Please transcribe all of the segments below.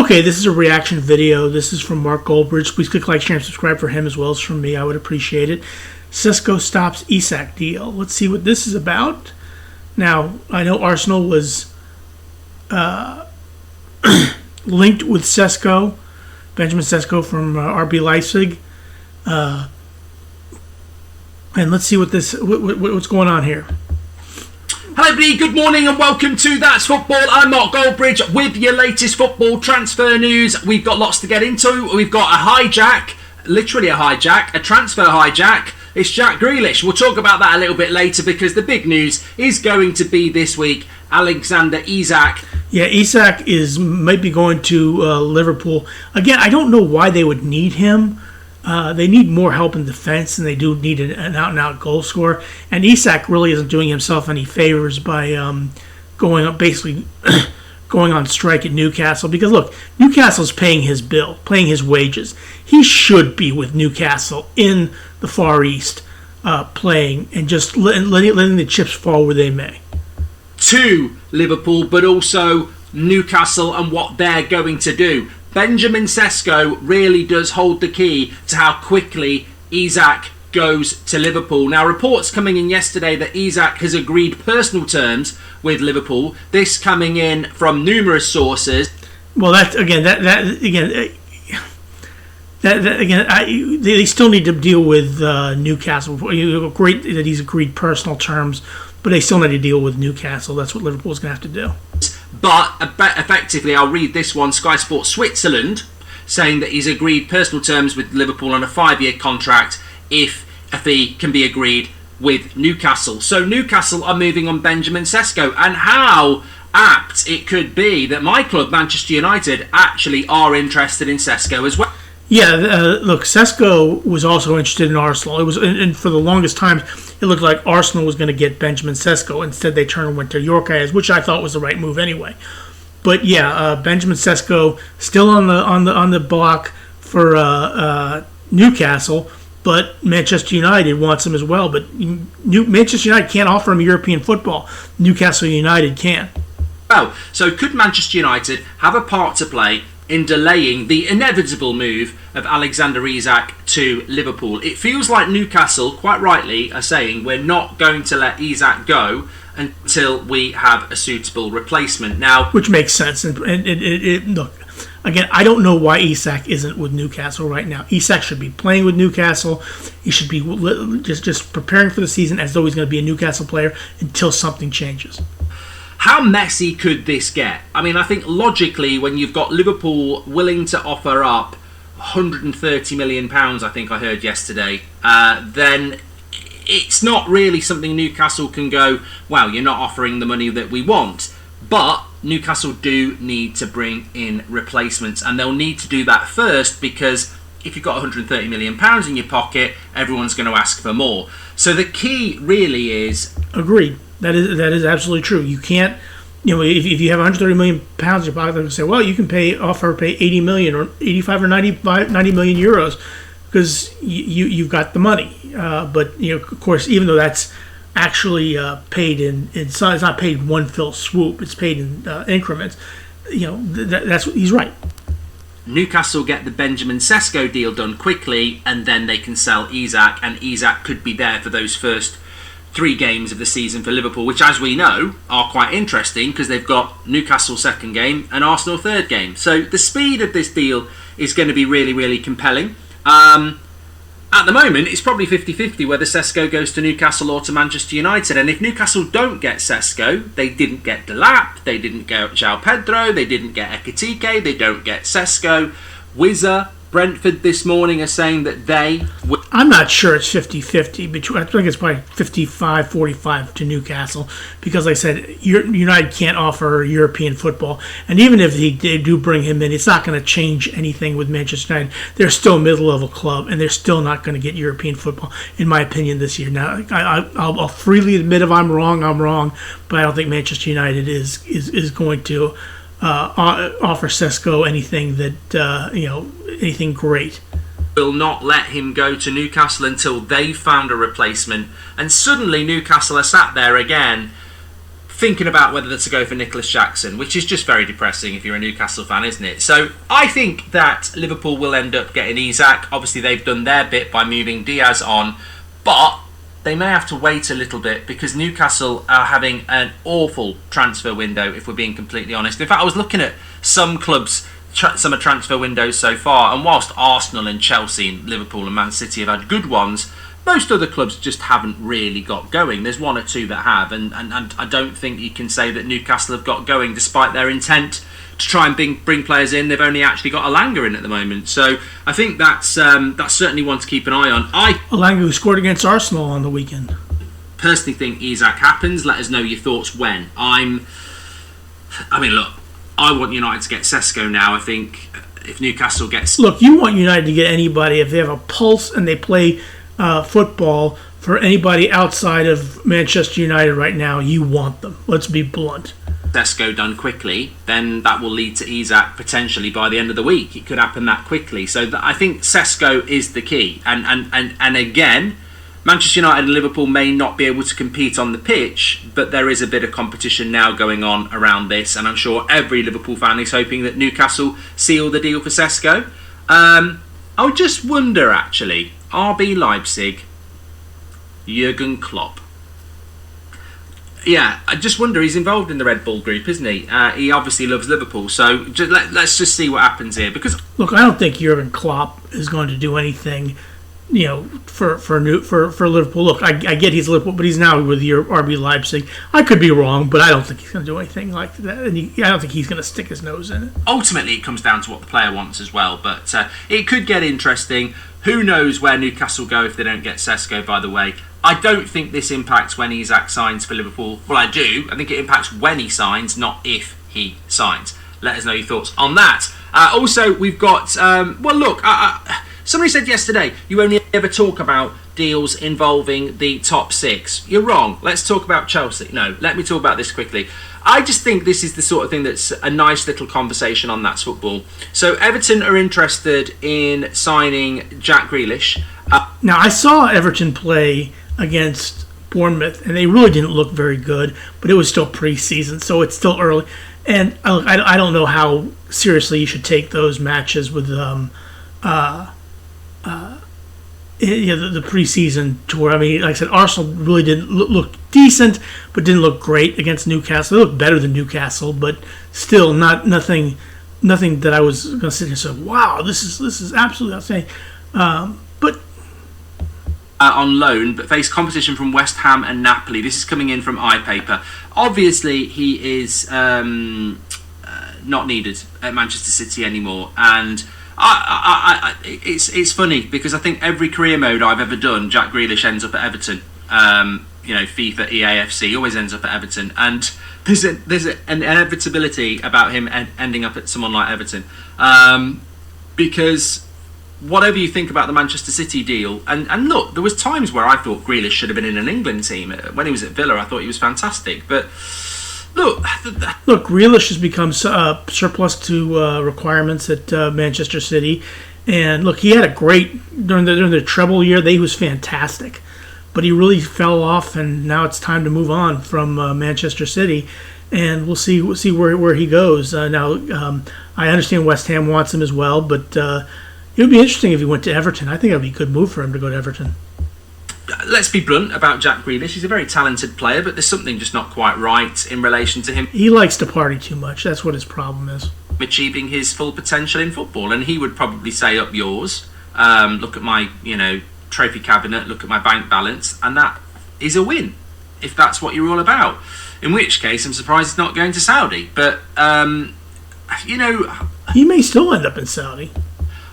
Okay, this is a reaction video. This is from Mark Goldbridge. Please click like, share, and subscribe for him as well as from me. I would appreciate it. SESKO stops ISAK deal. Let's see what this is about. Now, I know Arsenal was linked with SESKO, Benjamin SESKO from RB Leipzig. And let's see what's going on here. Hello everybody, good morning and welcome to That's Football. I'm Mark Goldbridge with your latest football transfer news. We've got lots to get into. We've got a hijack, literally a hijack, a transfer hijack. It's Jack Grealish. We'll talk about that a little bit later because the big news is going to be this week, Alexander ISAK. Yeah, ISAK might be going to Liverpool. Again, I don't know why they would need him. They need more help in defense, and they do need an out-and-out goal scorer. And ISAK really isn't doing himself any favors by going on strike at Newcastle. Because look, Newcastle's paying his bill, paying his wages. He should be with Newcastle in the Far East, playing and just letting the chips fall where they may. To Liverpool, but also Newcastle and what they're going to do. Benjamin SESKO really does hold the key to how quickly ISAK goes to Liverpool. Now, reports coming in yesterday that ISAK has agreed personal terms with Liverpool. This coming in from numerous sources. Well, they still need to deal with Newcastle. Great that he's agreed personal terms, but they still need to deal with Newcastle. That's what Liverpool's going to have to do. But effectively, I'll read this one, Sky Sports Switzerland, saying that he's agreed personal terms with Liverpool on a 5-year contract if a fee can be agreed with Newcastle. So Newcastle are moving on Benjamin SESKO, and how apt it could be that my club, Manchester United, actually are interested in SESKO as well. Yeah, look, SESKO was also interested in Arsenal. It was, and for the longest time, it looked like Arsenal was going to get Benjamin SESKO. Instead, they turned and went to Yorkshire, which I thought was the right move anyway. But yeah, Benjamin SESKO still on the block for Newcastle, but Manchester United wants him as well. But Manchester United can't offer him European football. Newcastle United can. Oh, so could Manchester United have a part to play in delaying the inevitable move of Alexander ISAK to Liverpool? It feels like Newcastle, quite rightly, are saying we're not going to let ISAK go until we have a suitable replacement. Now, which makes sense. And look, again, I don't know why ISAK isn't with Newcastle right now. ISAK should be playing with Newcastle. He should be just preparing for the season as though he's going to be a Newcastle player until something changes. How messy could this get? I mean, I think logically, when you've got Liverpool willing to offer up £130 million, I think I heard yesterday, then it's not really something Newcastle can go, well, you're not offering the money that we want. But Newcastle do need to bring in replacements, and they'll need to do that first, because if you've got £130 million in your pocket, everyone's going to ask for more. So the key really is... Agreed. That is absolutely true. You can't, if you have £130 million in your pocket, they're going to say, well, you can pay 80 million or 85 or 90 million euros because you've got the money. But of course, even though that's actually paid it's not paid in one fell swoop. It's paid in increments. That's he's right. Newcastle get the Benjamin SESKO deal done quickly, and then they can sell ISAK, and ISAK could be there for those first 3 games of the season for Liverpool, which, as we know, are quite interesting because they've got Newcastle second game and Arsenal third game. So the speed of this deal is going to be really, really compelling. At the moment, it's probably 50-50 whether SESKO goes to Newcastle or to Manchester United. And if Newcastle don't get SESKO, they didn't get Delap, they didn't get João Pedro, they didn't get Ekitike, they don't get SESKO. Wizza, Brentford this morning are saying that they... I'm not sure it's 50-50. I think it's probably 55-45 to Newcastle because, like I said, United can't offer European football. And even if they do bring him in, it's not going to change anything with Manchester United. They're still a middle-level club, and they're still not going to get European football, in my opinion, this year. Now, I'll freely admit if I'm wrong, but I don't think Manchester United is going to offer SESKO anything anything great. Will not let him go to Newcastle until they found a replacement, and suddenly Newcastle are sat there again thinking about whether to go for Nicholas Jackson, which is just very depressing if you're a Newcastle fan, isn't it? So I think that Liverpool will end up getting Isak. Obviously, they've done their bit by moving Diaz on, but they may have to wait a little bit because Newcastle are having an awful transfer window, if we're being completely honest. In fact, I was looking at some clubs' summer transfer windows so far, and whilst Arsenal and Chelsea and Liverpool and Man City have had good ones, most other clubs just haven't really got going. There's one or two that have, and I don't think you can say that Newcastle have got going despite their intent to try and bring players in. They've only actually got Alanga in at the moment, so I think that's certainly one to keep an eye on. Alanga, who scored against Arsenal on the weekend. Personally think Isak happens. Let us know your thoughts when. Look, I want United to get SESKO now. I think if Newcastle gets... Look, you want United to get anybody if they have a pulse and they play football. For anybody outside of Manchester United right now, you want them. Let's be blunt. SESKO done quickly, then that will lead to Isak potentially by the end of the week. It could happen that quickly. So I think SESKO is the key. And again, Manchester United and Liverpool may not be able to compete on the pitch, but there is a bit of competition now going on around this, and I'm sure every Liverpool fan is hoping that Newcastle seal the deal for SESKO. I would just wonder, actually, RB Leipzig, Jurgen Klopp. Yeah, I just wonder, he's involved in the Red Bull group, isn't he? He obviously loves Liverpool, so let's just see what happens here. Because look, I don't think Jurgen Klopp is going to do anything, for Liverpool. Look, I get he's Liverpool, but he's now with your RB Leipzig. I could be wrong, but I don't think he's going to do anything like that, and I don't think he's going to stick his nose in it. Ultimately, it comes down to what the player wants as well, but it could get interesting. Who knows where Newcastle go if they don't get SESKO, by the way. I don't think this impacts when Isak signs for Liverpool. Well, I do. I think it impacts when he signs, not if he signs. Let us know your thoughts on that. Also, we've got... somebody said yesterday, you only ever talk about deals involving the top six. You're wrong. Let's talk about Chelsea. No, let me talk about this quickly. I just think this is the sort of thing that's a nice little conversation on That's Football. So Everton are interested in signing Jack Grealish. Now, I saw Everton play against Bournemouth, and they really didn't look very good, but it was still pre-season, so it's still early. And I don't know how seriously you should take those matches with the preseason tour. I mean, like I said, Arsenal really didn't look decent, but didn't look great against Newcastle. They looked better than Newcastle, but still nothing that I was going to sit here and say, wow, this is absolutely outstanding. But on loan, but face competition from West Ham and Napoli. This is coming in from iPaper. Obviously, he is not needed at Manchester City anymore, and it's funny because I think every career mode I've ever done, Jack Grealish ends up at Everton. FIFA, EAFC, he always ends up at Everton, and there's an inevitability about him ending up at someone like Everton, because whatever you think about the Manchester City deal, and look, there was times where I thought Grealish should have been in an England team. When he was at Villa, I thought he was fantastic, but look, Grealish has become surplus to requirements at Manchester City, and look, he had a great during the treble year. He was fantastic, but he really fell off, and now it's time to move on from Manchester City, and we'll see where he goes. Now, I understand West Ham wants him as well, but it would be interesting if he went to Everton. I think it would be a good move for him to go to Everton. Let's be blunt about Jack Grealish. He's a very talented player, but there's something just not quite right in relation to him. He likes to party too much. That's what his problem is. Achieving his full potential in football, and he would probably say up yours. Look at my, trophy cabinet. Look at my bank balance, and that is a win if that's what you're all about. In which case, I'm surprised he's not going to Saudi. But he may still end up in Saudi.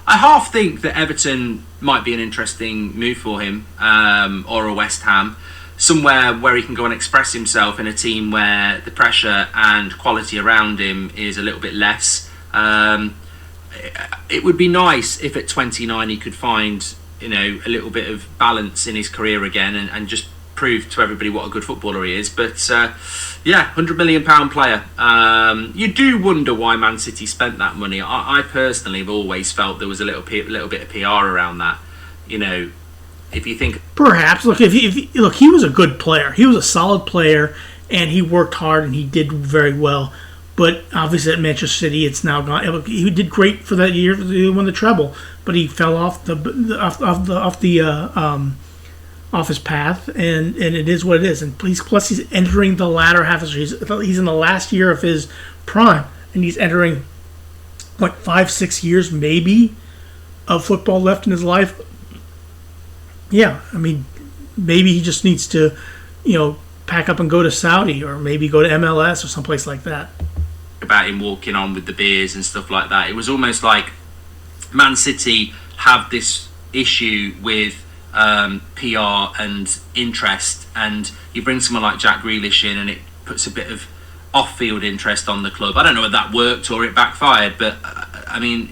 I half think that Everton might be an interesting move for him, or a West Ham, somewhere where he can go and express himself in a team where the pressure and quality around him is a little bit less. It would be nice if at 29 he could find a little bit of balance in his career again and just prove to everybody what a good footballer he is. But £100 million player. You do wonder why Man City spent that money. I personally have always felt there was a little bit of PR around that. If you think perhaps he was a good player. He was a solid player, and he worked hard and he did very well. But obviously at Manchester City, it's now gone. He did great for that year. He won the treble, but he fell off off his path, and it is what it is. And plus he's entering the latter half of his. He's in the last year of his prime, and he's entering 5-6 years maybe of football left in his life. Yeah, I mean, maybe he just needs to, pack up and go to Saudi, or maybe go to MLS or someplace like that. About him walking on with the beers and stuff like that. It was almost like Man City have this issue with PR and interest, and you bring someone like Jack Grealish in and it puts a bit of off-field interest on the club. I don't know whether that worked or it backfired, but I mean,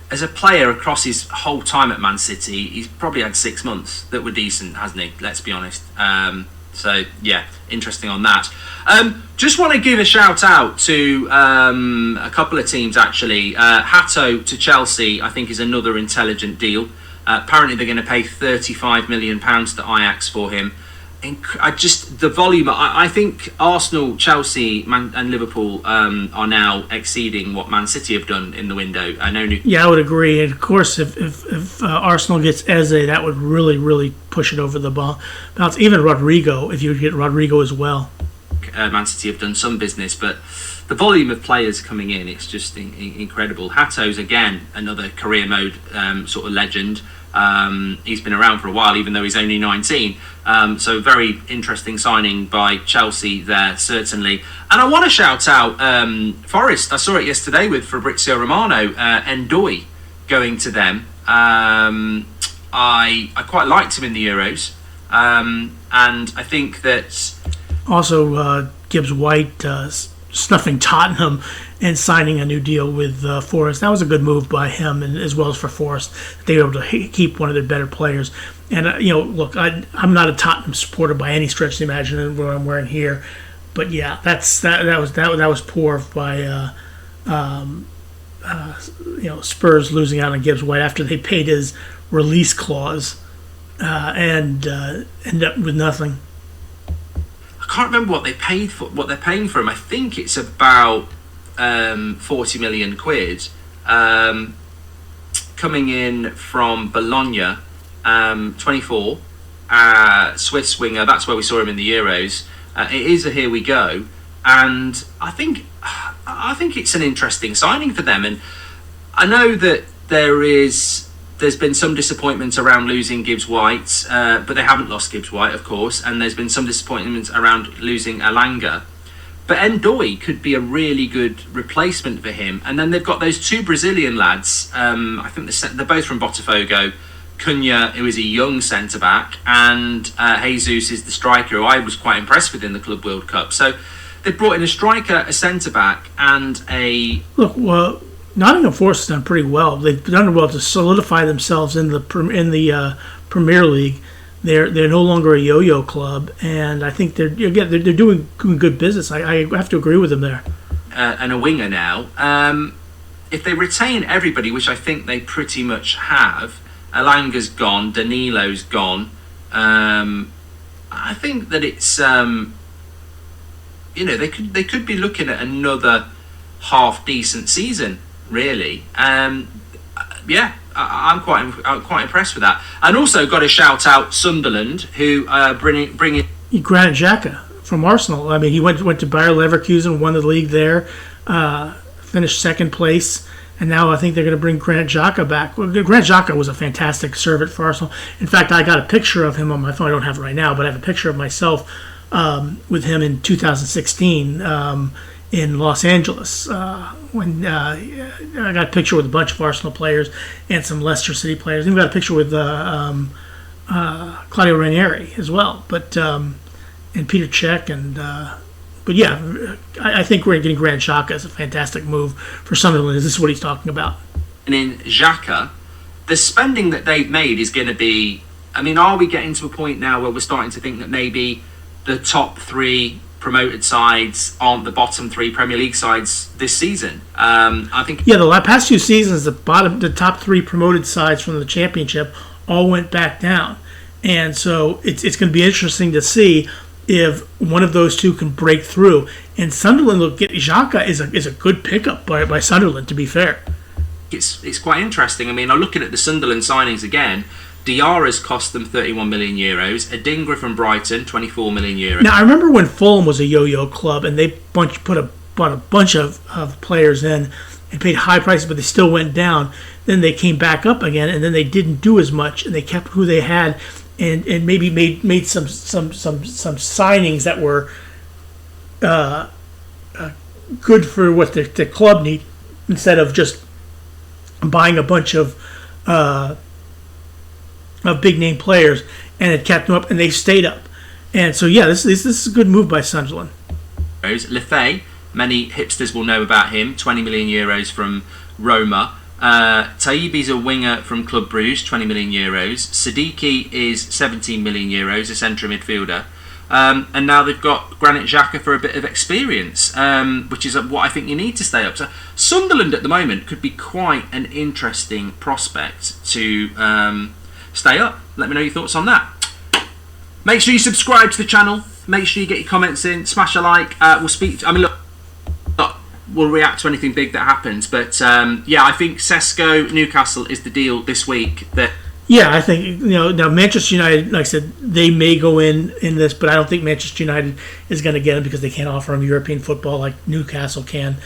as a player across his whole time at Man City, he's probably had 6 months that were decent, hasn't he? Let's be honest. So yeah, interesting on that. Just want to give a shout out to a couple of teams actually. Hato to Chelsea, I think, is another intelligent deal. Apparently they're going to pay £35 million to Ajax for him. The volume. I think Arsenal, Chelsea, and Liverpool are now exceeding what Man City have done in the window. I know. Yeah, I would agree. And of course, if Arsenal gets Eze, that would really push it over the bounce. Even Rodrigo, if you would get Rodrigo as well. Man City have done some business, but the volume of players coming in, it's just incredible. Hato's again another career mode sort of legend. He's been around for a while, even though he's only 19. So very interesting signing by Chelsea there, certainly. And I want to shout out Forest. I saw it yesterday with Fabrizio Romano, Ndoi going to them. I quite liked him in the Euros. And I think that... Also, Gibbs White snuffing Tottenham and signing a new deal with Forest. That was a good move by him, and as well as for Forest. They were able to keep one of their better players. And look, I'm not a Tottenham supporter by any stretch of the imagination what I'm wearing here, but yeah, that was poor by Spurs losing out on Gibbs White after they paid his release clause and ended up with nothing. I can't remember what they're paying for him. I think it's about 40 million quid. Coming in from Bologna, 24, Swiss winger. That's where we saw him in the Euros. It is a here we go, and I think it's an interesting signing for them. And I know that there's been some disappointment around losing Gibbs White, but they haven't lost Gibbs White, of course, and there's been some disappointment around losing Alanga. But Ndoi could be a really good replacement for him. And then they've got those two Brazilian lads. I think they're both from Botafogo. Cunha, who is a young centre-back, and Jesus is the striker, who I was quite impressed with in the Club World Cup. So they've brought in a striker, a centre-back, and a... Look, well, Nottingham Forest has done pretty well. They've done well to solidify themselves in the Premier League. They're no longer a yo-yo club, and I think they're doing good business. I have to agree with them there. And a winger now. If they retain everybody, which I think they pretty much have, Alanga's gone, Danilo's gone. I think that it's they could be looking at another half decent season, really. Yeah. I'm quite impressed with that, and also got to shout out Sunderland, who bring in Granit Xhaka from Arsenal. I mean, he went to Bayer Leverkusen, won the league there, finished second place, and now I think they're going to bring Granit Xhaka back. Well, Granit Xhaka was a fantastic servant for Arsenal. In fact, I got a picture of him on my phone. I don't have it right now, but I have a picture of myself with him in 2016 in Los Angeles. When I got a picture with a bunch of Arsenal players and some Leicester City players. Even got a picture with Claudio Ranieri as well, and Peter Cech, but yeah, I think we're getting Granit Xhaka is a fantastic move for Sunderland. This is what he's talking about. And in Xhaka, the spending that they've made is going to be. I mean, are we getting to a point now where we're starting to think that maybe the top three promoted sides aren't the bottom three Premier League sides this season? I think the past 2 seasons, the top 3 promoted sides from the Championship all went back down, and so it's going to be interesting to see if one of those two can break through. And Sunderland will get Xhaka is a good pickup by Sunderland, to be fair. It's quite interesting. I mean, I'm looking at the Sunderland signings again. Diarra's cost them 31 million euros. Adingra from Brighton, 24 million euros. Now, I remember when Fulham was a yo-yo club and they bought a bunch of players in and paid high prices, but they still went down. Then they came back up again, and then they didn't do as much, and they kept who they had, and maybe made some signings that were good for what the club need, instead of just buying a bunch of big name players, and it kept them up, and they stayed up. And so yeah, this is a good move by Sunderland. Lefebvre, many hipsters will know about him. 20 million euros from Roma. Taibbi's a winger from Club Brugge, 20 million euros. Siddiqui is 17 million euros, a centre midfielder. And now they've got Granit Xhaka for a bit of experience, which is what I think you need to stay up. So Sunderland at the moment could be quite an interesting prospect to stay up. Let me know your thoughts on that. Make sure you subscribe to the channel. Make sure you get your comments in. Smash a like. We'll speak. We'll react to anything big that happens. But yeah, I think SESKO Newcastle is the deal this week. Yeah, I think, now Manchester United, like I said, they may go in this, but I don't think Manchester United is going to get him because they can't offer him European football like Newcastle can.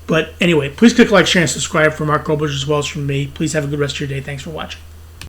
But anyway, please click like, share, and subscribe for Mark Goldberg as well as from me. Please have a good rest of your day. Thanks for watching.